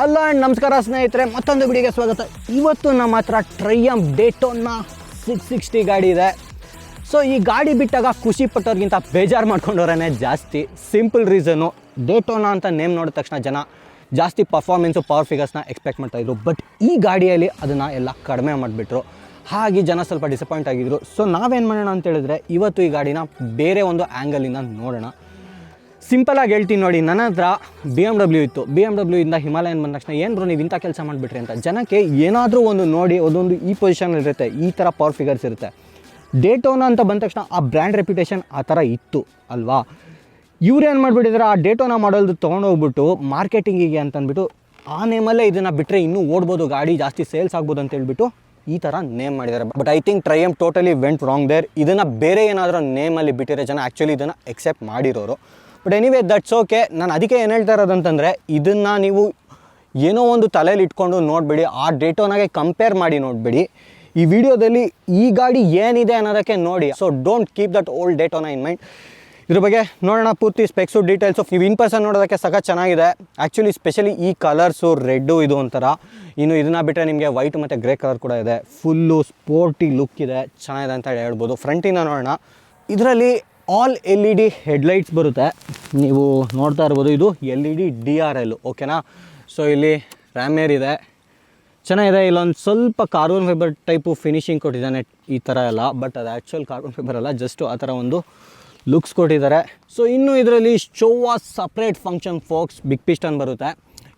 Hello and ನಮಸ್ಕಾರ ಸ್ನೇಹಿತರೆ, ಮತ್ತೊಂದು ವಿಡಿಯೋಗೆ ಸ್ವಾಗತ. ಇವತ್ತು ನಮ್ಮ ಹತ್ರ ಟ್ರಯಂಫ್ ಡೇಟೋನಾ 660 ಗಾಡಿ ಇದೆ. ಸೊ ಈ ಗಾಡಿ ಬಿಟ್ಟಾಗ ಖುಷಿ ಪಟ್ಟೋರ್ಗಿಂತ ಬೇಜಾರು ಮಾಡ್ಕೊಂಡವ್ರೇ ಜಾಸ್ತಿ. ಸಿಂಪಲ್ ರೀಸನು, ಡೇಟೋನಾ ಅಂತ ನೇಮ್ ನೋಡಿದ ತಕ್ಷಣ ಜನ ಜಾಸ್ತಿ ಪರ್ಫಾರ್ಮೆನ್ಸು ಪವರ್ ಫಿಗರ್ಸ್ನ ಎಕ್ಸ್ಪೆಕ್ಟ್ ಮಾಡ್ತಾಯಿದ್ರು. ಬಟ್ ಈ ಗಾಡಿಯಲ್ಲಿ ಅದನ್ನು ಎಲ್ಲ ಕಡಿಮೆ ಮಾಡಿಬಿಟ್ರು. ಹಾಗೆ ಜನ ಸ್ವಲ್ಪ ಡಿಸಪಾಯಿಂಟ್ ಆಗಿದ್ರು. ಸೊ ನಾವೇನು ಮಾಡೋಣ ಅಂತ ಹೇಳಿದ್ರೆ, ಇವತ್ತು ಈ ಗಾಡಿನ ಬೇರೆ ಒಂದು ಆ್ಯಂಗಲಿಂದ ನೋಡೋಣ. ಸಿಂಪಲಾಗಿ ಹೇಳ್ತೀನಿ ನೋಡಿ, ನನ್ನ ಹತ್ರ BMW ಇತ್ತು. BMW ಇಂದ ಹಿಮಾಲಯನ್ ಬಂದ ತಕ್ಷಣ ಏನು ಬ್ರೋ ನೀವು ಇಂಥ ಕೆಲಸ ಮಾಡಿಬಿಟ್ರಿ ಅಂತ ಜನಕ್ಕೆ ಏನಾದರೂ ಒಂದು ನೋಡಿ ಅದೊಂದು ಈ ಪೊಸಿಷನಲ್ಲಿರುತ್ತೆ, ಈ ಥರ ಪವರ್ ಫಿಗರ್ಸ್ ಇರುತ್ತೆ. ಡೇಟೋನಾ ಅಂತ ಬಂದ ತಕ್ಷಣ ಆ ಬ್ರ್ಯಾಂಡ್ ರೆಪ್ಯುಟೇಷನ್ ಆ ಥರ ಇತ್ತು ಅಲ್ವಾ. ಇವ್ರು ಏನು ಮಾಡಿಬಿಟ್ಟಿದ್ದಾರೆ, ಆ ಡೇಟೋನಾ ಮಾಡಲ್ದು ತೊಗೊಂಡೋಗ್ಬಿಟ್ಟು ಮಾರ್ಕೆಟಿಂಗಿಗೆ ಅಂತಂದ್ಬಿಟ್ಟು ಆ ನೇಮಲ್ಲೇ ಇದನ್ನು ಬಿಟ್ಟರೆ ಇನ್ನೂ ಓಡ್ಬೋದು, ಗಾಡಿ ಜಾಸ್ತಿ ಸೇಲ್ಸ್ ಆಗ್ಬೋದು ಅಂತ ಹೇಳ್ಬಿಟ್ಟು ಈ ಥರ ನೇಮ್ ಮಾಡಿದ್ದಾರೆ. But I think Triumph totally went wrong there. ಇದನ್ನು ಬೇರೆ ಏನಾದರೂ ನೇಮಲ್ಲಿ ಬಿಟ್ಟಿರೋ ಜನ ಆ್ಯಕ್ಚುಲಿ ಇದನ್ನು ಎಕ್ಸೆಪ್ಟ್ ಮಾಡಿರೋರು. But anyway that's okay. ನಾನು ಅದಕ್ಕೆ ಏನು ಹೇಳ್ತಾ ಇರೋದಂತಂದರೆ, ಇದನ್ನು ನೀವು ಏನೋ ಒಂದು ತಲೆಯಲ್ಲಿ ಇಟ್ಕೊಂಡು ನೋಡಬೇಡಿ, ಆ ಡೇಟೋನಾಗೆ ಕಂಪೇರ್ ಮಾಡಿ ನೋಡಬೇಡಿ. ಈ ವಿಡಿಯೋದಲ್ಲಿ ಈ ಗಾಡಿ ಏನಿದೆ ಅನ್ನೋದಕ್ಕೆ ನೋಡಿ. So don't keep that old Daytona in mind. ಇದ್ರ ಬಗ್ಗೆ ನೋಡೋಣ ಪೂರ್ತಿ ಸ್ಪೆಕ್ಸು ಡೀಟೇಲ್ಸು. ನೀವು ಇನ್ ಪರ್ಸನ್ ನೋಡೋದಕ್ಕೆ ಸಖತ್ ಚೆನ್ನಾಗಿದೆ ಆ್ಯಕ್ಚುಲಿ, ಸ್ಪೆಷಲಿ ಈ ಕಲರ್ಸು ರೆಡ್ಡು ಇದು ಒಂಥರ. ಇನ್ನು ಇದನ್ನು ಬಿಟ್ಟರೆ ನಿಮಗೆ ವೈಟ್ ಮತ್ತು ಗ್ರೇ ಕಲರ್ ಕೂಡ ಇದೆ. ಫುಲ್ಲು ಸ್ಪೋರ್ಟಿ ಲುಕ್ ಇದೆ, ಚೆನ್ನಾಗಿದೆ ಅಂತ ಹೇಳ್ಬೋದು. ಫ್ರಂಟಿಂದ ನೋಡೋಣ. ಇದರಲ್ಲಿ ಆಲ್ LED ಹೆಡ್ಲೈಟ್ಸ್ ಬರುತ್ತೆ, ನೀವು ನೋಡ್ತಾ ಇರ್ಬೋದು. ಇದು LED DRL ಓಕೆನಾ. ಸೊ ಇಲ್ಲಿ ರ್ಯಾಮೇರ್ ಇದೆ, ಚೆನ್ನಾಗಿದೆ. ಇಲ್ಲೊಂದು ಸ್ವಲ್ಪ ಕಾರ್ಬನ್ ಫೈಬರ್ ಟೈಪು ಫಿನಿಶಿಂಗ್ ಕೊಟ್ಟಿದ್ದಾನೆ ಈ ಥರ ಎಲ್ಲ. ಬಟ್ ಅದು ಆ್ಯಕ್ಚುಲ್ ಕಾರ್ಬನ್ ಫೈಬರ್ ಅಲ್ಲ, ಜಸ್ಟು ಆ ಥರ ಒಂದು ಲುಕ್ಸ್ ಕೊಟ್ಟಿದ್ದಾರೆ. ಸೊ ಇನ್ನು ಇದರಲ್ಲಿ Showa separate function forks big piston ಬರುತ್ತೆ.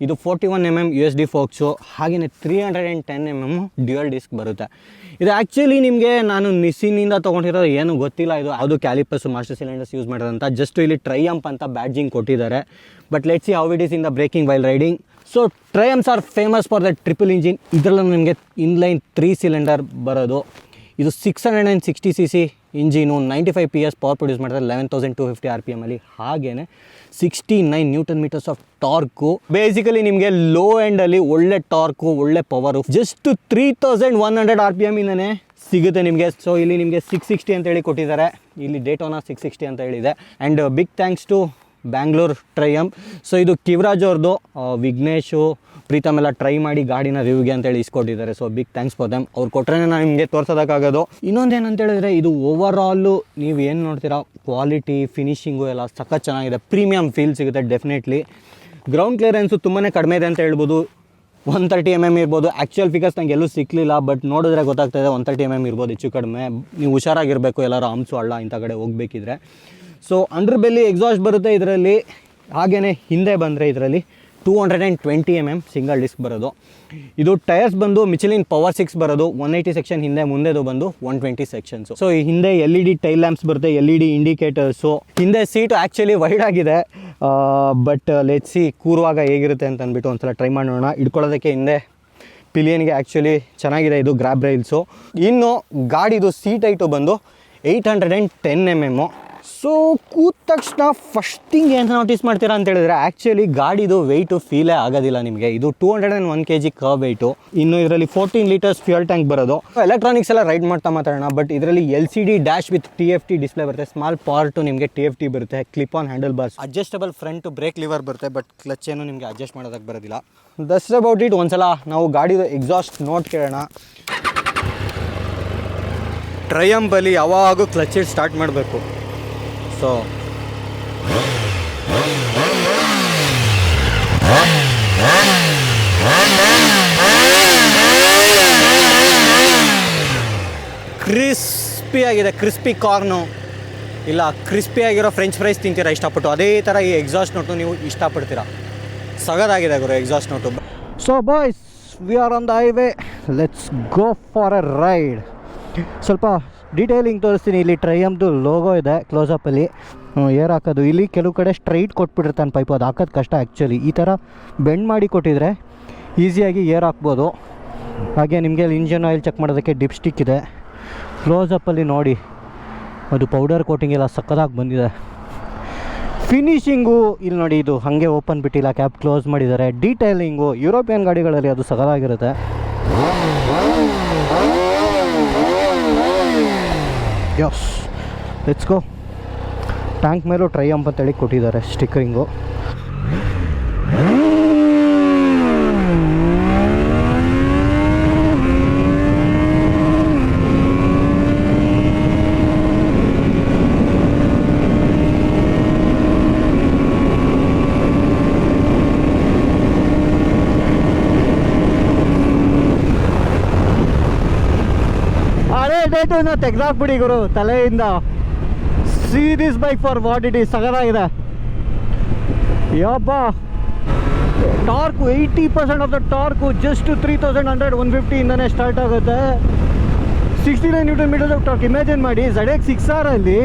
ಇದು 41mm USD ಫೋಕ್ಸು, ಹಾಗೆಯೇ 310mm ಡ್ಯುಯಲ್ ಡಿಸ್ಕ್ ಬರುತ್ತೆ. ಇದು ಆ್ಯಕ್ಚುಲಿ ನಿಮಗೆ ನಾನು ನಿಸ್ಸಿನಿಂದ ತೊಗೊಂಡಿರೋದು ಏನು ಗೊತ್ತಿಲ್ಲ, ಇದು ಅದು ಕ್ಯಾಲಿಪರ್ಸು ಮಾಸ್ಟರ್ ಸಿಲಿಂಡರ್ಸ್ ಯೂಸ್ ಮಾಡೋದಂತ. ಜಸ್ಟ್ ಇಲ್ಲಿ ಟ್ರಯಂಫ್ ಅಂತ ಬ್ಯಾಡ್ಜಿಂಗ್ ಕೊಟ್ಟಿದ್ದಾರೆ. But let's see how it is in the braking while riding. So Triumphs are famous for the triple engine. ಇದರಲ್ಲೂ ನಿಮಗೆ ಇನ್ಲೈನ್ 3 ಸಿಲಿಂಡರ್ ಬರೋದು. ಇದು 660cc engine, 95 PS power produce ಮಾಡ್ತಾರೆ, 11,250 RPM ಅಲ್ಲಿ. ಹಾಗೆಯೇ 69 Nm ಆಫ್ ಟಾರ್ಕು. ಬೇಸಿಕಲಿ ನಿಮಗೆ low ಎಂಡಲ್ಲಿ ಒಳ್ಳೆ torque, ಒಳ್ಳೆ ಪವರು. ಜಸ್ಟ್ 3,100 RPM ಇಂದನೇ ಸಿಗುತ್ತೆ ನಿಮಗೆ. ಸೊ ಇಲ್ಲಿ ನಿಮಗೆ 660 ಅಂತೇಳಿ ಕೊಟ್ಟಿದ್ದಾರೆ. ಇಲ್ಲಿ ಡೇಟೋನಾ 660 ಅಂತ ಹೇಳಿದೆ. And big thanks to Bangalore Triumph. So ಇದು ಕಿವರಾಜ್ ಅವ್ರದ್ದು, ವಿಘ್ನೇಶು ಪ್ರೀತಮ್ ಎಲ್ಲ ಟ್ರೈ ಮಾಡಿ ಗಾಡಿನ ರಿವ್ಯೂಗೆ ಅಂತೇಳಿ ಇಸ್ಕೊಟ್ಟಿದ್ದಾರೆ. So big thanks for them. ಅವ್ರು ಕೊಟ್ಟರೆ ನಾನು ನಿಮಗೆ ತೋರ್ಸೋದಕ್ಕಾಗೋದು. ಇನ್ನೊಂದೇನಂತ ಹೇಳಿದ್ರೆ, ಇದು ಓವರ್ ಆಲು ನೀವು ಏನು ನೋಡ್ತೀರಾ, ಕ್ವಾಲಿಟಿ ಫಿನಿಶಿಂಗು ಎಲ್ಲ ಸಖತ್ ಚೆನ್ನಾಗಿದೆ. ಪ್ರೀಮಿಯಮ್ ಫೀಲ್ ಸಿಗುತ್ತೆ ಡೆಫಿನೆಟ್ಲಿ. ಗ್ರೌಂಡ್ ಕ್ಲಿಯರೆನ್ಸು ತುಂಬಾ ಕಡಿಮೆ ಇದೆ ಅಂತ ಹೇಳ್ಬೋದು. 130 mm ಇರ್ಬೋದು. ಆ್ಯಕ್ಚುಯಲ್ ಫಿಗರ್ಸ್ ನಂಗೆ ಎಲ್ಲೂ ಸಿಕ್ಕಲಿಲ್ಲ, ಬಟ್ ನೋಡಿದ್ರೆ ಗೊತ್ತಾಗ್ತಾಯಿದೆ 130 mm ಇರ್ಬೋದು ಹೆಚ್ಚು ಕಡಿಮೆ. ನೀವು ಹುಷಾರಾಗಿರಬೇಕು ಎಲ್ಲರೂ ಹಂಸು ಹಳ್ಳ ಇಂಥ ಕಡೆ ಹೋಗಬೇಕಿದ್ರೆ. ಸೊ ಅಂಡರ್ ಬೆಲ್ಲಿ ಎಕ್ಸಾಸ್ಟ್ ಬರುತ್ತೆ ಇದರಲ್ಲಿ. ಹಾಗೆಯೇ ಹಿಂದೆ ಬಂದರೆ ಇದರಲ್ಲಿ 220 mm ಸಿಂಗಲ್ ಡಿಸ್ಕ್ ಬರೋದು. ಇದು ಟೈರ್ಸ್ ಬಂದು ಮಿಚಲಿನ್ ಪವರ್ 6 ಬರೋದು. 180 ಸೆಕ್ಷನ್ ಹಿಂದೆ, ಮುಂದೆದು ಬಂದು 120 ಸೆಕ್ಷನ್ಸು. ಸೊ ಈ ಹಿಂದೆ LED ಟೈಲ್ ಲ್ಯಾಂಪ್ಸ್ ಬರುತ್ತೆ, LED ಇಂಡಿಕೇಟರ್ಸು. ಹಿಂದೆ ಸೀಟು ಆ್ಯಕ್ಚುಲಿ ವೈಡ್ ಆಗಿದೆ, ಬಟ್ ಲೆಟ್ಸ್ ಸಿ ಕೂರುವಾಗ ಹೇಗಿರುತ್ತೆ ಅಂತ ಅಂದ್ಬಿಟ್ಟು ಒಂದ್ಸಲ ಟ್ರೈ ಮಾಡೋಣ. ಇಟ್ಕೊಳ್ಳೋದಕ್ಕೆ ಹಿಂದೆ ಪಿಲಿಯನ್ಗೆ ಆ್ಯಕ್ಚುಲಿ ಚೆನ್ನಾಗಿದೆ ಇದು ಗ್ರ್ಯಾಬ್ ರೈಲ್ಸು. ಇನ್ನು ಗಾಡಿದು ಸೀಟ್ ಹೈಟು ಬಂದು 810 mm. ಸೊ ಕೂತ ತಕ್ಷಣ ಫಸ್ಟ್ ಥಿಂಗ್ ಏನು ನೋಟಿಸ್ ಮಾಡ್ತೀರಾ ಅಂತ ಹೇಳಿದ್ರೆ, ಆ್ಯಕ್ಚುಲಿ ಗಾಡಿದು ವೆಯ್ಟು ಫೀಲೇ ಆಗೋದಿಲ್ಲ ನಿಮಗೆ. ಇದು 201 kg ಕರ್ವ್ ವೆಯ್ಟು. ಇನ್ನು ಇದರಲ್ಲಿ 14 ಲೀಟರ್ಸ್ ಫ್ಯೂಯಲ್ ಟ್ಯಾಂಕ್ ಬರೋದು. ಎಲೆಕ್ಟ್ರಾನಿಕ್ಸ್ ಎಲ್ಲ ರೈಡ್ ಮಾಡ್ತಾ ಮಾತಾಡೋಣ. ಬಟ್ ಇದರಲ್ಲಿ LCD dash with TFT display ಬರುತ್ತೆ. ಸ್ಮಾಲ್ ಪಾರ್ಟು ನಿಮಗೆ TFT ಬರುತ್ತೆ. Clip on handle bars, adjustable front brake liver ಬರುತ್ತೆ. ಬಟ್ ಕ್ಲಚ್ ಏನು ನಿಮಗೆ ಅಡ್ಜಸ್ಟ್ ಮಾಡೋದಕ್ಕೆ ಬರೋದಿಲ್ಲ. That's about it. ಒಂದ್ಸಲ ನಾವು ಗಾಡಿದು ಎಕ್ಸಾಸ್ಟ್ ನೋಟ್ ಕೇಳೋಣ. ಟ್ರಯಂಫಲ್ಲಿ ಯಾವಾಗೂ ಕ್ಲಚ್ ಹಿಟ್ ಸ್ಟಾರ್ಟ್ ಮಾಡಬೇಕು. ಸೊ ಕ್ರಿಸ್ಪಿಯಾಗಿದೆ, ಕ್ರಿಸ್ಪಿ ಕಾರ್ನು ಇಲ್ಲ ಕ್ರಿಸ್ಪಿಯಾಗಿರೋ ಫ್ರೆಂಚ್ ಫ್ರೈಸ್ ತಿಂತೀರಾ ಇಷ್ಟಪಟ್ಟು, ಅದೇ ಥರ ಈ ಎಕ್ಸಾಸ್ಟ್ ನೋಟು ನೀವು ಇಷ್ಟಪಡ್ತೀರಾ. ಸಗದಾಗಿದೆ ಗುರು exhaust note. So boys, we are on the highway, let's go for a ride. ಸ್ವಲ್ಪ ಡೀಟೇಲಿಂಗ್ ತೋರಿಸ್ತೀನಿ. ಇಲ್ಲಿ ಟ್ರಯಂಫ್ದು ಲೋಗೋ ಇದೆ ಕ್ಲೋಸಪ್ಪಲ್ಲಿ. ಏರ್ ಹಾಕೋದು ಇಲ್ಲಿ ಕೆಲವು ಕಡೆ ಸ್ಟ್ರೈಟ್ ಕೊಟ್ಬಿಟ್ಟಿರ್ತಾನೆ ಪೈಪು, ಅದು ಹಾಕೋದು ಕಷ್ಟ ಆ್ಯಕ್ಚುಲಿ. ಈ ಥರ ಬೆಂಡ್ ಮಾಡಿ ಕೊಟ್ಟಿದ್ರೆ ಈಸಿಯಾಗಿ ಏರ್ ಹಾಕ್ಬೋದು. ಹಾಗೆ ನಿಮಗೆ ಇಂಜಿನ್ ಆಯಿಲ್ ಚೆಕ್ ಮಾಡೋದಕ್ಕೆ ಡಿಪ್ ಸ್ಟಿಕ್ ಇದೆ. ಕ್ಲೋಸಪ್ಪಲ್ಲಿ ನೋಡಿ, ಅದು ಪೌಡರ್ ಕೋಟಿಂಗ್ ಎಲ್ಲ ಸಕ್ಕದಾಗಿ ಬಂದಿದೆ. ಫಿನಿಶಿಂಗು ಇಲ್ಲಿ ನೋಡಿ, ಇದು ಹಾಗೆ ಓಪನ್ ಬಿಟ್ಟಿಲ್ಲ, ಕ್ಯಾಪ್ ಕ್ಲೋಸ್ ಮಾಡಿದ್ದಾರೆ. ಡೀಟೇಲಿಂಗು ಯುರೋಪಿಯನ್ ಗಾಡಿಗಳಲ್ಲಿ ಅದು ಸಕ್ಕದಾಗಿರುತ್ತೆ. Yes, let's go. ಟ್ಯಾಂಕ್ ಮೇಲೂ ಟ್ರಯಂಫ್ ಅಂತೇಳಿ ಕೊಟ್ಟಿದ್ದಾರೆ ಸ್ಟಿಕ್ಕರಿಂಗು. ನೆಗೆಟಿವ್ನ ತೆಗೆದಾಕ್ಬಿಡಿ ಗುರು ತಲೆಯಿಂದ. See this bike for what it is. ಸಗದಾಗಿದೆ ಯಪ್ಪ. Torque 80% of the torque just 3100 150 ಇಂದನೇ ಸ್ಟಾರ್ಟ್ ಆಗುತ್ತೆ. 69 newton meters of torque. Imagine ಮಾಡಿ ZX6R ಅಲ್ಲಿ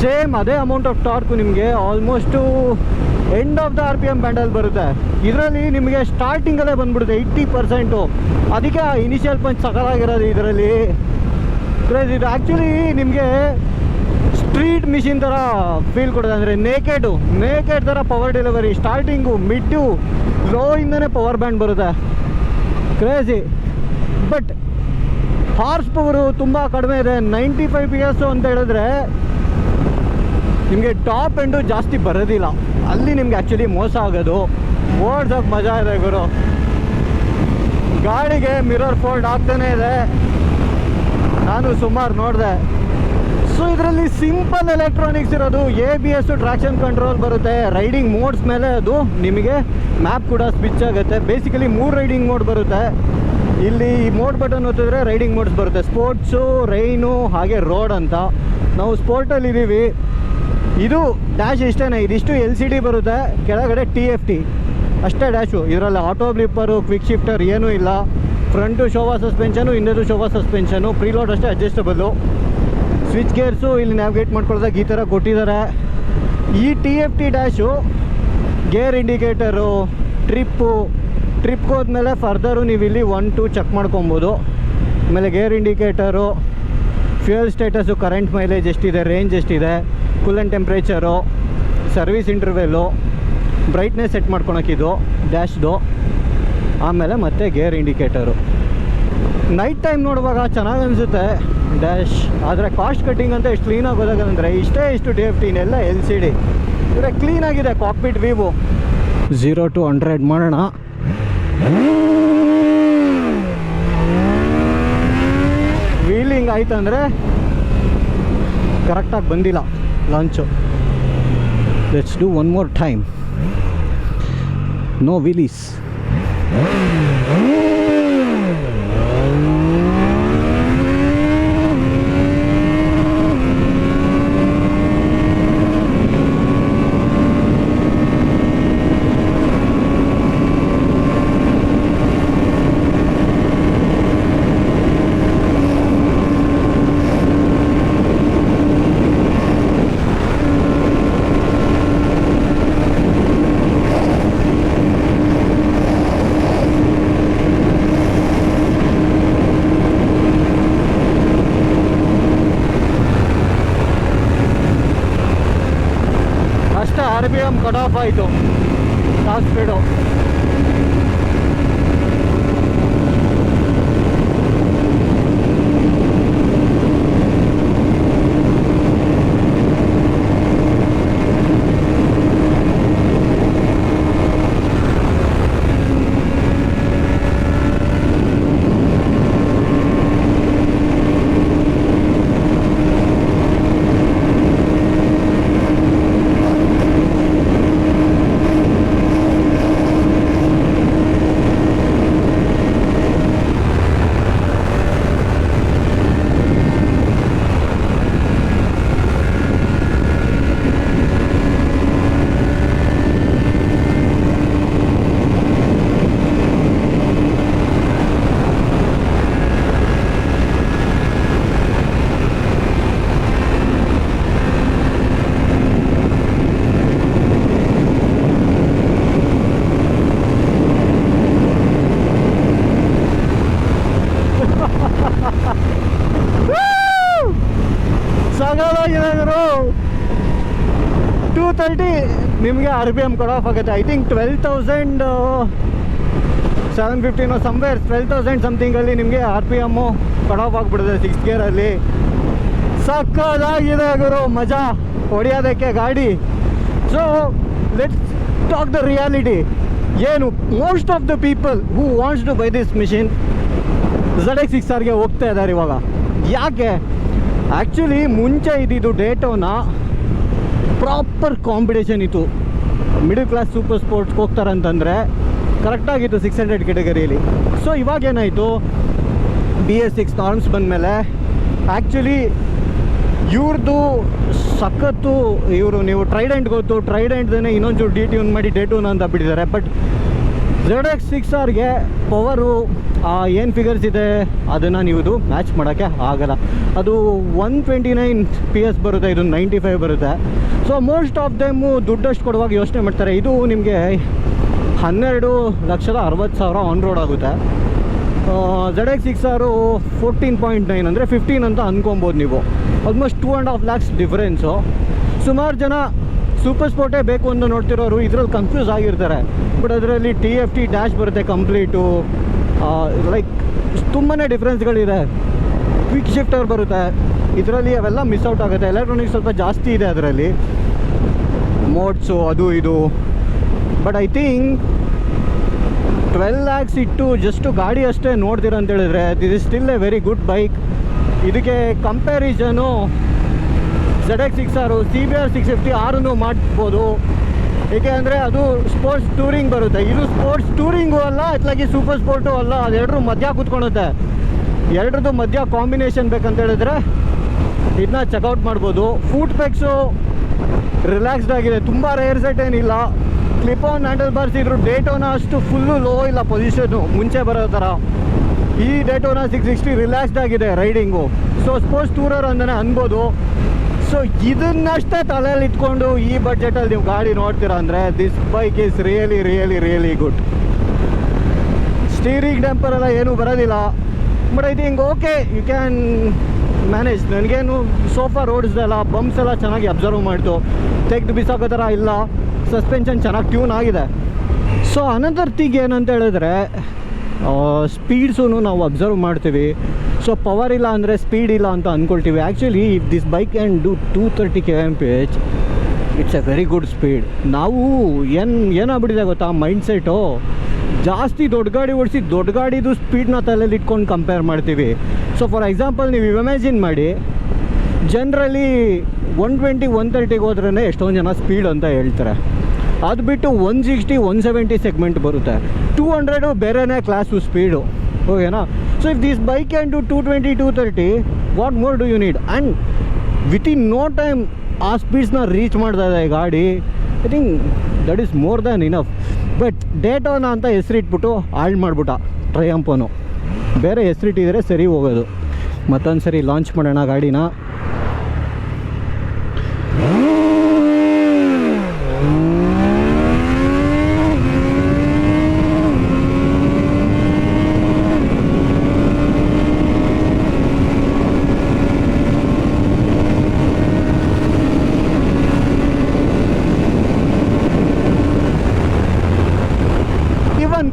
ಸೇಮ್ ಅದೇ ಅಮೌಂಟ್ ಆಫ್ ಟಾರ್ಕು ನಿಮಗೆ almost end of the RPM ಬ್ಯಾಂಡಲ್ಲಿ ಬರುತ್ತೆ. ಇದರಲ್ಲಿ ನಿಮಗೆ ಸ್ಟಾರ್ಟಿಂಗಲ್ಲೇ ಬಂದ್ಬಿಡುತ್ತೆ 80%. ಅದಕ್ಕೆ ಇನಿಷಿಯಲ್ ಪಂಚ್ ಸಕಲಾಗಿರೋದು ಇದರಲ್ಲಿ. ಇದು ಆ್ಯಕ್ಚುಲಿ ನಿಮಗೆ ಸ್ಟ್ರೀಟ್ ಮಿಷಿನ್ ಥರ ಫೀಲ್ ಕೊಡುತ್ತೆ. ಅಂದರೆ ನೇಕೆಡ್ ಥರ power delivery. Starting mid low ಇಂದನೇ ಪವರ್ ಬ್ಯಾಂಡ್ ಬರುತ್ತೆ. ಕ್ರೇಜಿ. ಬಟ್ ಹಾರ್ಸ್ ಪವರು ತುಂಬ ಕಡಿಮೆ ಇದೆ. 95 PS ಅಂತ ಹೇಳಿದ್ರೆ ನಿಮಗೆ ಟಾಪ್ ಎಂಡು ಜಾಸ್ತಿ ಬರೋದಿಲ್ಲ. ಅಲ್ಲಿ ನಿಮ್ಗೆ ಆ್ಯಕ್ಚುಲಿ ಮೋಸ ಆಗೋದು. ಓಡ್ಸೋಕೆ ಮಜಾ ಇದೆ ಗುರು. ಗಾಡಿಗೆ ಮಿರರ್ ಫೋಲ್ಡ್ ಆಗ್ತಾನೇ ಇದೆ. ನಾನು ಸುಮಾರು ನೋಡಿದೆ. ಸೊ ಇದರಲ್ಲಿ ಸಿಂಪಲ್ ಎಲೆಕ್ಟ್ರಾನಿಕ್ಸ್ ಇರೋದು. ABS ಟ್ರಾಕ್ಷನ್ ಕಂಟ್ರೋಲ್ ಬರುತ್ತೆ. ರೈಡಿಂಗ್ ಮೋಡ್ಸ್ ಮೇಲೆ ಅದು ನಿಮಗೆ ಮ್ಯಾಪ್ ಕೂಡ ಸ್ವಿಚ್ ಆಗುತ್ತೆ. ಬೇಸಿಕಲಿ 3 ರೈಡಿಂಗ್ ಮೋಡ್ ಬರುತ್ತೆ. ಇಲ್ಲಿ ಈ ಮೋಡ್ ಬಟನ್ ಒತ್ತಿದ್ರೆ ರೈಡಿಂಗ್ ಮೋಡ್ಸ್ ಬರುತ್ತೆ. ಸ್ಪೋರ್ಟ್ಸು, ರೈನು, ಹಾಗೆ ರೋಡ್ ಅಂತ. ನಾವು ಸ್ಪೋರ್ಟಲ್ಲಿ ಇದ್ದೀವಿ. ಇದು ಡ್ಯಾಶ್ ಇಷ್ಟೇ. ಇದಿಷ್ಟು LCD ಬರುತ್ತೆ. ಕೆಳಗಡೆ TFT ಅಷ್ಟೇ ಡ್ಯಾಶು. ಇದರಲ್ಲಿ ಆಟೋ ಬ್ಲಿಪ್ಪರು, ಕ್ವಿಕ್ ಶಿಫ್ಟರ್ ಏನೂ ಇಲ್ಲ. ಫ್ರಂಟು ಶೋವಾ ಸಸ್ಪೆನ್ಷನು, ಹಿಂದೆದು ಶೋವಾ ಸಸ್ಪೆನ್ಷನು. ಪ್ರೀಲೋಡ್ ಅಷ್ಟೇ ಅಡ್ಜಸ್ಟಬಲ್ಲು. ಸ್ವಿಚ್ ಗೇರ್ಸು ಇಲ್ಲಿ ನ್ಯಾವಿಗೇಟ್ ಮಾಡ್ಕೊಳ್ಳೋದಾಗ ಈ ಥರ ಕೊಟ್ಟಿದ್ದಾರೆ. ಈ TFT ಡ್ಯಾಶು ಗೇರ್ ಇಂಡಿಕೇಟರು, ಟ್ರಿಪ್ಗೆ ಹೋದ್ಮೇಲೆ ಫರ್ದರು ನೀವು ಇಲ್ಲಿ 1 2 ಚೆಕ್ ಮಾಡ್ಕೊಬೋದು. ಆಮೇಲೆ gear indicator, fuel status, current mileage ಎಷ್ಟಿದೆ, ರೇಂಜ್ ಎಷ್ಟಿದೆ, coolant temperature, service interval, brightness set ಮಾಡ್ಕೊಳಕ್ಕಿದು ಡ್ಯಾಶ್ದು. ಆಮೇಲೆ ಮತ್ತೆ ಗೇರ್ ಇಂಡಿಕೇಟರು. ನೈಟ್ ಟೈಮ್ ನೋಡುವಾಗ ಚೆನ್ನಾಗಿ ಅನಿಸುತ್ತೆ ಡ್ಯಾಶ್. ಆದರೆ ಕಾಸ್ಟ್ ಕಟ್ಟಿಂಗ್ ಅಂತ ಎಷ್ಟು ಕ್ಲೀನಾಗಿ ಗೊತ್ತಾಗಂದರೆ ಇಷ್ಟು TFT ಎಲ್ಲ LCD. ಇವರೇ ಕ್ಲೀನಾಗಿದೆ ಕಾಕ್ಪಿಟ್ ವ್ಯೂ. 0 to 100 ಮಾಡೋಣ. ವೀಲಿಂಗ್ ಆಯ್ತಂದರೆ ಕರೆಕ್ಟಾಗಿ ಬಂದಿಲ್ಲ launch. Let's do one more time. No wheelies. RPM cut off ಆಯಿತು. ಟಾಪ್ ಸ್ಪೀಡು ಸಾಕಾಗಿದೆ. 230 ನಿಮಗೆ RPM ಕಟ್ ಆಫ್ ಆಗುತ್ತೆ. ಐ ಥಿಂಕ್ 12,750 ಸಮ್ವೇರ್ 12,000 ಸಮಥಿಂಗಲ್ಲಿ ನಿಮಗೆ RPM ಕಟ್ ಆಫ್ ಆಗಿಬಿಡುತ್ತೆ 6th ಗೇರಲ್ಲಿ. ಸಕ್ಕದಾಗಿದೆ ಗುರು, ಮಜಾ ಹೊಡೆಯೋದಕ್ಕೆ ಗಾಡಿ. So let's talk the reality. ಏನು most of the people who wants to buy this machine ZX6Rಗೆ ಹೋಗ್ತಾ ಇದ್ದಾರೆ ಇವಾಗ. ಯಾಕೆ? ಆ್ಯಕ್ಚುಲಿ ಮುಂಚೆ ಇದ್ದಿದ್ದು ಡೇಟೋನಾ ಪ್ರಾಪರ್ ಕಾಂಪಿಟೇಷನ್ ಇತ್ತು. ಮಿಡಲ್ ಕ್ಲಾಸ್ ಸೂಪರ್ ಸ್ಪೋರ್ಟ್ಸ್ಗೆ ಹೋಗ್ತಾರಂತಂದರೆ ಕರೆಕ್ಟಾಗಿತ್ತು 600 ಕೆಟಗರಿಯಲ್ಲಿ. ಸೊ ಇವಾಗೇನಾಯಿತು, BS6 ನಾರ್ಮ್ಸ್ ಬಂದಮೇಲೆ ಆ್ಯಕ್ಚುಲಿ ಇವ್ರದ್ದು ಸಖತ್ತು. ಇವರು ನೀವು ಟ್ರೈಡೆಂಟ್ ಗೊತ್ತು, ಟ್ರೈಡೆಂಟ್ದೇ ಇನ್ನೊಂಚೂರು ಡಿಟ್ಯೂನ್ ಮಾಡಿ ಡೇಟೋನ ಅಂತ ಬಿಟ್ಟಿದ್ದಾರೆ. ಬಟ್ ZX6Rಗೆ ಪವರು ಏನು ಫಿಗರ್ಸ್ ಇದೆ ಅದನ್ನು ನೀವು ಮ್ಯಾಚ್ ಮಾಡೋಕ್ಕೆ ಆಗಲ್ಲ. ಅದು 129 PS ಬರುತ್ತೆ, ಇದು 95 ಬರುತ್ತೆ. ಸೊ ಮೋಸ್ಟ್ ಆಫ್ ದೆಮ್ಮು ದುಡ್ಡಷ್ಟು ಕೊಡುವಾಗ ಯೋಚನೆ ಮಾಡ್ತಾರೆ. ಇದು ನಿಮಗೆ 12,60,000 ಆನ್ ರೋಡ್ ಆಗುತ್ತೆ. ZX6R 14.9 ಅಂದರೆ 15 ಅಂತ ಅಂದ್ಕೊಬೋದು ನೀವು. Almost 2.5 lakhs difference. ಸುಮಾರು ಜನ ಸೂಪರ್ ಸ್ಪೋರ್ಟೇ ಬೇಕು ಅಂತ ನೋಡ್ತಿರೋರು ಇದರಲ್ಲಿ ಕನ್ಫ್ಯೂಸ್ ಆಗಿರ್ತಾರೆ. ಬಟ್ ಅದರಲ್ಲಿ TFT ಡ್ಯಾಶ್ ಬರುತ್ತೆ ಕಂಪ್ಲೀಟು. ಲೈಕ್ ತುಂಬಾ ಡಿಫ್ರೆನ್ಸ್ಗಳಿದೆ. ಕ್ವಿಕ್ ಶಿಫ್ಟರ್ ಬರುತ್ತೆ ಇದರಲ್ಲಿ, ಅವೆಲ್ಲ ಮಿಸ್ ಔಟ್ ಆಗುತ್ತೆ. ಎಲೆಕ್ಟ್ರಾನಿಕ್ಸ್ ಸ್ವಲ್ಪ ಜಾಸ್ತಿ ಇದೆ ಅದರಲ್ಲಿ, ಮೋಡ್ಸು ಅದು ಇದು. ಬಟ್ ಐ ಥಿಂಕ್ 12 lakhs ಇಟ್ಟು ಜಸ್ಟು ಗಾಡಿ ಅಷ್ಟೇ ನೋಡ್ತೀರ ಅಂತ ಹೇಳಿದ್ರೆ this is still A very good bike. ಇದಕ್ಕೆ ಕಂಪ್ಯಾರಿಸನು ZX6R CBR 650 ಆರನ್ನು ಮಾಡ್ಬೋದು. ಏಕೆ ಅಂದರೆ ಅದು ಸ್ಪೋರ್ಟ್ಸ್ ಟೂರಿಂಗ್ ಬರುತ್ತೆ, ಇದು ಸ್ಪೋರ್ಟ್ಸ್ ಟೂರಿಂಗು ಅಲ್ಲ, ಇತ್ಲಾಗಿ ಸೂಪರ್ ಸ್ಪೋರ್ಟು ಅಲ್ಲ. ಅದೆರಡರ ಮಧ್ಯ ಕೂತ್ಕೊಳುತ್ತೆ. ಎರಡರದ್ದು ಮಧ್ಯ ಕಾಂಬಿನೇಷನ್ ಬೇಕಂತ ಹೇಳಿದ್ರೆ ಇದನ್ನ ಚೆಕ್ಔಟ್ ಮಾಡ್ಬೋದು. ಫೂಟ್ ಪೆಕ್ಸು ರಿಲ್ಯಾಕ್ಸ್ಡ್ ಆಗಿದೆ, ತುಂಬ ರೇರ್ ಸೆಟ್ ಏನಿಲ್ಲ. ಕ್ಲಿಪ್ ಆನ್ ಹ್ಯಾಂಡಲ್ ಬಾರ್ಸ್ ಇದ್ರು ಡೇಟೋನ ಅಷ್ಟು ಫುಲ್ಲು ಲೋ ಇಲ್ಲ ಪೊಸಿಷನ್ನು ಮುಂಚೆ ಬರೋ ಥರ. ಈ ಡೇಟೋನ 660 ರಿಲ್ಯಾಕ್ಸ್ಡ್ ಆಗಿದೆ ರೈಡಿಂಗು. ಸೊ ಸ್ಪೋರ್ಟ್ಸ್ ಟೂರರ್ ಅಂತಲೇ ಅನ್ಬೋದು. ಸೊ ಇದನ್ನಷ್ಟೇ ತಲೆಯಲ್ಲಿ ಇಟ್ಕೊಂಡು ಈ ಬಡ್ಜೆಟಲ್ಲಿ ನೀವು ಗಾಡಿ ನೋಡ್ತೀರಾ ಅಂದರೆ this bike is really good. Steering ಟೆಂಪರ್ ಎಲ್ಲ ಏನೂ ಬರೋದಿಲ್ಲ. But I think okay, you can manage. ನನಗೇನು ಸೋಫಾ ರೋಡ್ಸ್ದೆಲ್ಲ ಬಂಪ್ಸ್ ಎಲ್ಲ ಚೆನ್ನಾಗಿ ಅಬ್ಸರ್ವ್ ಮಾಡ್ತು, ತೆಗೆದು ಬಿಸಾಕೋ ಥರ ಇಲ್ಲ. ಸಸ್ಪೆನ್ಷನ್ ಚೆನ್ನಾಗಿ ಟ್ಯೂನ್ ಆಗಿದೆ. ಸೊ ಅನದರ್ ಥಿಂಗ್ ಏನಂತ ಹೇಳಿದ್ರೆ ಸ್ಪೀಡ್ಸೂ ನಾವು ಅಬ್ಸರ್ವ್ ಮಾಡ್ತೀವಿ. ಸೊ ಪವರ್ ಇಲ್ಲ ಅಂದರೆ ಸ್ಪೀಡ್ ಇಲ್ಲ ಅಂತ ಅಂದ್ಕೊಳ್ತೀವಿ. Actually if this bike can do 230 kmph, it's a very good speed. ನಾವು ಏನಾಗ್ಬಿಟ್ಟಿದೆ ಗೊತ್ತಾ ಮೈಂಡ್ಸೆಟ್ಟು, ಜಾಸ್ತಿ ದೊಡ್ಡ ಗಾಡಿ ಓಡಿಸಿ ದೊಡ್ಡ ಗಾಡಿದು ಸ್ಪೀಡ್ನ ತಲೆಯಲ್ಲಿ ಇಟ್ಕೊಂಡು ಕಂಪೇರ್ ಮಾಡ್ತೀವಿ. ಸೊ ಫಾರ್ ಎಕ್ಸಾಂಪಲ್ ನೀವು ಇಮ್ಯಾಜಿನ್ ಮಾಡಿ, ಜನರಲಿ 120 130 ಹೋದ್ರೇ ಎಷ್ಟೊಂದು ಜನ ಸ್ಪೀಡ್ ಅಂತ ಹೇಳ್ತಾರೆ. ಅದು ಬಿಟ್ಟು 160 170 ಸೆಗ್ಮೆಂಟ್ ಬರುತ್ತೆ. 200 ಬೇರೆನೇ ಕ್ಲಾಸು ಸ್ಪೀಡು, ಓಕೆನಾ. So if this bike can do 220 230, what more do you need? And within no time ಆ ಸ್ಪೀಡ್ಸ್ನ ರೀಚ್ ಮಾಡ್ತಾ ಇದೆ ಗಾಡಿ. I think that is more than enough. But Daytona ಅಂತ ಹೆಸರಿಟ್ಬಿಟ್ಟು ಹಾಳು ಮಾಡ್ಬಿಟ್ಟ ಟ್ರಯಂಪನು. ಬೇರೆ ಹೆಸರಿಟ್ಟಿದ್ರೆ ಸರಿ ಹೋಗೋದು. ಮತ್ತೊಂದು ಸರಿ ಲಾಂಚ್ ಮಾಡೋಣ ಗಾಡಿನ.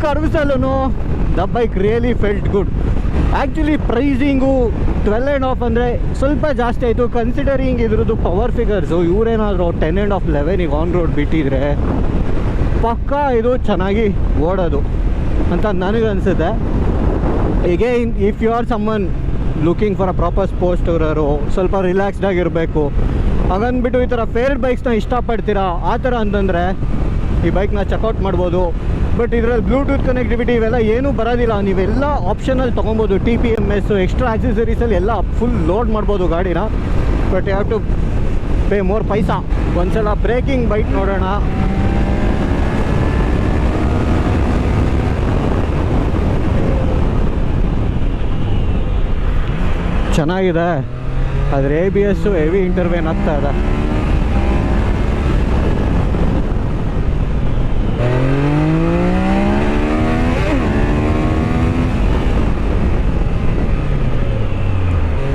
ಕರ್ವ್ಸಲ್ಲೂ the bike really felt good. Actually pricing 12.5 ಅಂದರೆ ಸ್ವಲ್ಪ ಜಾಸ್ತಿ ಆಯಿತು ಕನ್ಸಿಡರಿಂಗ್ ಇದ್ರದ್ದು ಪವರ್ ಫಿಗರ್ಸು. ಇವರೇನಾದರೂ 10.5 11 ಈಗ ಆನ್ ರೋಡ್ ಬಿಟ್ಟಿದ್ರೆ ಪಕ್ಕಾ ಇದು ಚೆನ್ನಾಗಿ ಓಡೋದು ಅಂತ ನನಗನ್ಸುತ್ತೆ. Again if you are someone looking for a proper sports tourer, ಸ್ವಲ್ಪ ರಿಲ್ಯಾಕ್ಸ್ಡ್ ಆಗಿರಬೇಕು ಹಾಗಂದ್ಬಿಟ್ಟು ಈ ಥರ ಫೇವ್ರೆಟ್ ಬೈಕ್ಸ್ನ ಇಷ್ಟಪಡ್ತೀರಾ ಆ ಥರ ಅಂತಂದರೆ ಈ ಬೈಕ್ನ ಚೆಕ್ಔಟ್ ಮಾಡ್ಬೋದು. ಬಟ್ ಇದರಲ್ಲಿ ಬ್ಲೂಟೂತ್ ಕನೆಕ್ಟಿವಿಟಿ ಇವೆಲ್ಲ ಏನೂ ಬರೋದಿಲ್ಲ. ನೀವೆಲ್ಲ ಆಪ್ಷನಲ್ಲಿ ತೊಗೊಬೋದು. TPMS ಎಕ್ಸ್ಟ್ರಾ ಆಕ್ಸೆಸರೀಸಲ್ಲಿ ಎಲ್ಲ ಫುಲ್ ಲೋಡ್ ಮಾಡ್ಬೋದು ಗಾಡಿನ. But you have to pay more paisa. ಒಂದ್ಸಲ ಬ್ರೇಕಿಂಗ್ ಬೈಕ್ ನೋಡೋಣ. ಚೆನ್ನಾಗಿದೆ, ಆದರೆ ABS ಹೆವಿ ಇಂಟರ್ವೇನ್ ಆಗ್ತಾ ಇದೆ.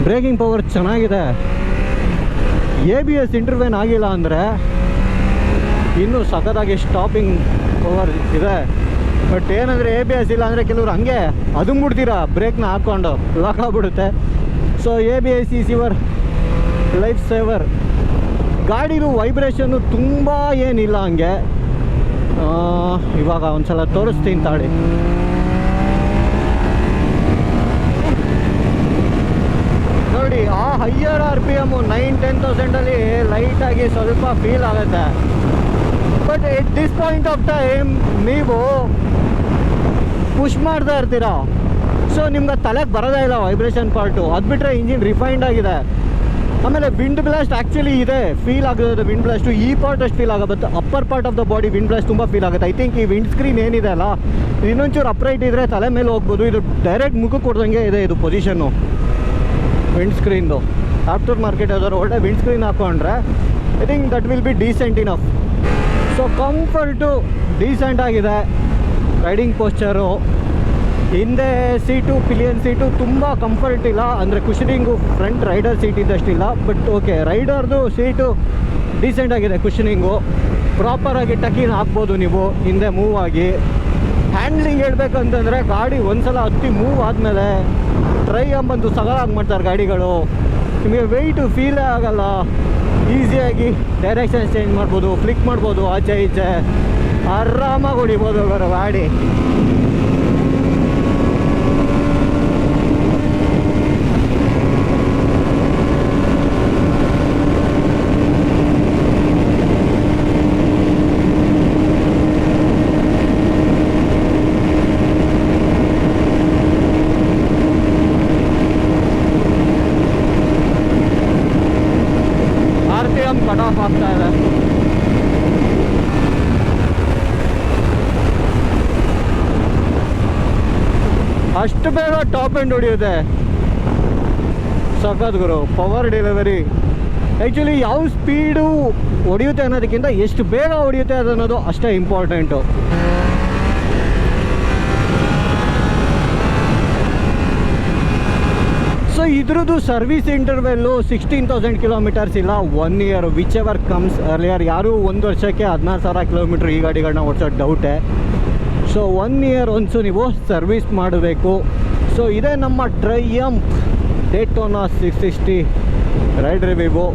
ಬ್ರೇಕಿಂಗ್ ಪವರ್ ಚೆನ್ನಾಗಿದೆ. ABS ಇಂಟರ್ವೇನ್ ಆಗಿಲ್ಲ ಅಂದರೆ ಇನ್ನೂ ಸಖತ್ತಾಗಿ ಸ್ಟಾಪಿಂಗ್ ಪವರ್ ಇದೆ. ಬಟ್ ಏನಂದರೆ ABS ಇಲ್ಲ ಅಂದರೆ ಕೆಲವರು ಹಂಗೆ ಅದುಂಬಿಡ್ತೀರಾ ಬ್ರೇಕ್ನ ಹಾಕ್ಕೊಂಡು ಲಾಕ್ ಆಗಿಬಿಡುತ್ತೆ. So ABS is your life saver. ಗಾಡಿದು ವೈಬ್ರೇಷನ್ನು ತುಂಬ ಏನಿಲ್ಲ ಹಂಗೆ. ಇವಾಗ ಒಂದು ಸಲ ತೋರಿಸ್ತೀನಿ ತಾಳಿ. ನೋಡಿ ಆ ಹೈಯರ್ RPM 9-10,000ಅಲ್ಲಿ ಲೈಟಾಗಿ ಸ್ವಲ್ಪ ಫೀಲ್ ಆಗುತ್ತೆ. But at this point of time ನೀವು ಪುಷ್ ಮಾಡ್ತಾ ಇರ್ತೀರಾ. ಸೊ ನಿಮ್ಗೆ ತಲೆಗೆ ಬರೋದೇ ಇಲ್ಲ ವೈಬ್ರೇಷನ್ ಪಾರ್ಟು. ಅದು ಬಿಟ್ಟರೆ ಇಂಜಿನ್ ರಿಫೈನ್ಡ್ ಆಗಿದೆ. ಆಮೇಲೆ ವಿಂಡ್ ಬ್ಲಾಸ್ಟ್ ಆ್ಯಕ್ಚುಲಿ ಇದೆ, ಫೀಲ್ ಆಗೋದು ವಿಂಡ್ ಬ್ಲಾಸ್ಟು. ಈ ಪಾರ್ಟ್ ಅಷ್ಟು ಫೀಲ್ ಆಗುತ್ತೆ, but upper part of the body wind blast ತುಂಬ ಫೀಲ್ ಆಗುತ್ತೆ. ಐ ಥಿಂಕ್ ಈ ವಿಂಡ್ ಸ್ಕ್ರೀನ್ ಏನಿದೆ ಅಲ್ಲ, ಇನ್ನೊಂಚೂರು ಅಪ್ರೈಟ್ ಇದ್ದರೆ ತಲೆ ಮೇಲೆ ಹೋಗ್ಬೋದು. ಇದು ಡೈರೆಕ್ಟ್ ಮುಖಕ್ಕೆ ಕೊಡ್ದಂಗೆ ಇದೆ ಇದು ಪೊಸಿಷನ್ನು ವಿಂಡ್ ಸ್ಕ್ರೀನ್ದು. ಆಫ್ಟರ್ ಮಾರ್ಕೆಟ್ ಯಾವ್ದಾದ್ರು ಒಳ್ಳೆ ವಿಂಡ್ ಸ್ಕ್ರೀನ್ ಹಾಕೊಂಡ್ರೆ I think that will be decent enough. So comfort decent ಆಗಿದೆ. ರೈಡಿಂಗ್ ಪೋಸ್ಚರು, ಹಿಂದೆ ಸೀಟು ಪಿಲಿಯನ್ ಸೀಟು ತುಂಬ ಕಂಫರ್ಟ್ ಇಲ್ಲ, ಅಂದರೆ ಕುಷನಿಂಗು ಫ್ರಂಟ್ ರೈಡರ್ ಸೀಟ್ ಇದ್ದಷ್ಟಿಲ್ಲ. ಬಟ್ ಓಕೆ, ರೈಡರ್ದು ಸೀಟು ಡೀಸೆಂಟ್ ಆಗಿದೆ. ಕುಷನಿಂಗು ಪ್ರಾಪರಾಗಿ ಟಕಿನ್ ಹಾಕ್ಬೋದು ನೀವು ಹಿಂದೆ ಮೂವ್ ಆಗಿ. ಹ್ಯಾಂಡ್ಲಿಂಗ್ ಹೇಳ್ಬೇಕಂತಂದರೆ ಗಾಡಿ ಒಂದ್ಸಲ ಹತ್ತಿ ಮೂವ್ ಆದಮೇಲೆ ಟ್ರೈಯಂಬಂದು ಸಗಲಾಗಿ ಮಾಡ್ತಾರೆ ಗಾಡಿಗಳು. ನಿಮಗೆ ವೆಯ್ಟು ಫೀಲೇ ಆಗೋಲ್ಲ. ಈಸಿಯಾಗಿ ಡೈರೆಕ್ಷನ್ ಚೇಂಜ್ ಮಾಡ್ಬೋದು, ಫ್ಲಿಕ್ ಮಾಡ್ಬೋದು ಆಚೆ ಈಚೆ, ಆರಾಮಾಗಿ ಹೊಡಿಬೋದು ಅವರ ಗಾಡಿ. ಕಟ್ ಆಫ್ ಆಗ್ತಾ ಇದೆ. ಅಷ್ಟು ಬೇಗ ಟಾಪ್ ಎಂಡ್ ಹೊಡಿಯುತ್ತೆ. ಸಖತ್ ಗುರು, ಪವರ್ ಡೆಲಿವರಿ. ಆ್ಯಕ್ಚುಲಿ ಯಾವ ಸ್ಪೀಡು ಹೊಡಿಯುತ್ತೆ ಅನ್ನೋದಕ್ಕಿಂತ ಎಷ್ಟು ಬೇಗ ಹೊಡಿಯುತ್ತೆ ಅನ್ನೋದು ಅಷ್ಟೇ ಇಂಪಾರ್ಟೆಂಟು. ಸೊ ಇದ್ರದ್ದು ಸರ್ವಿಸ್ ಇಂಟರ್ವೆಲ್ಲು 16,000 ಕಿಲೋಮೀಟರ್ಸ್ ಇಲ್ಲ 1 year, whichever comes earlier. ಯಾರೂ 1 ವರ್ಷಕ್ಕೆ 16,000 ಕಿಲೋಮೀಟ್ರ್ ಈ ಗಾಡಿಗಳನ್ನ ಓಡಿಸೋದು ಡೌಟೇ. ಸೊ 1 ಇಯರ್ ಒನ್ಸು ನೀವು ಸರ್ವಿಸ್ ಮಾಡಬೇಕು. ಸೊ ಇದೇ ನಮ್ಮ Triumph Daytona 660 ride review.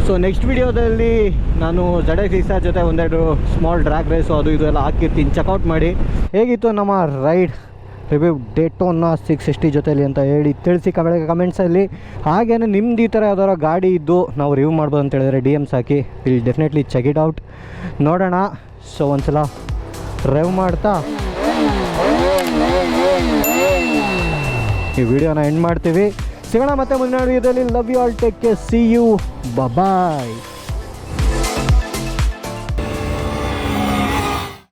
So next ವಿಡಿಯೋದಲ್ಲಿ ನಾನು ZX Ixar ಜೊತೆ ಒಂದೆರಡು ಸ್ಮಾಲ್ ಡ್ರ್ಯಾಗ್ ರೇಸು ಅದು ಇದು ಎಲ್ಲ ಹಾಕಿರ್ತೀನಿ, ಚೆಕ್ಔಟ್ ಮಾಡಿ. ಹೇಗಿತ್ತು ನಮ್ಮ ರೈಡ್ ರಿವ್ಯೂ ಡೇಟೋನಾ 660 ಜೊತೆಲಿ ಅಂತ ಹೇಳಿ ತಿಳಿಸಿ ಕಮೆಂಟ್ಸಲ್ಲಿ. ಹಾಗೆಯೇ ನಿಮ್ದು ಈ ಥರ ಯಾವ್ದಾರ ಗಾಡಿ ಇದ್ದು ನಾವು ರಿವ್ಯೂ ಮಾಡ್ಬೋದು ಅಂತ ಹೇಳಿದ್ರೆ DMs ಹಾಕಿ, will definitely check it out, ನೋಡೋಣ. ಸೊ ಒಂದ್ಸಲ ಡ್ರೈವ್ ಮಾಡ್ತಾ ಈ ವಿಡಿಯೋನ ಎಂಡ್ ಮಾಡ್ತೀವಿ. ಸಿಗೋಣ ಮತ್ತೆ ಮುಂದಿನ ವಿಡಿಯೋದಲ್ಲಿ. Love you all, take care, see you, bye.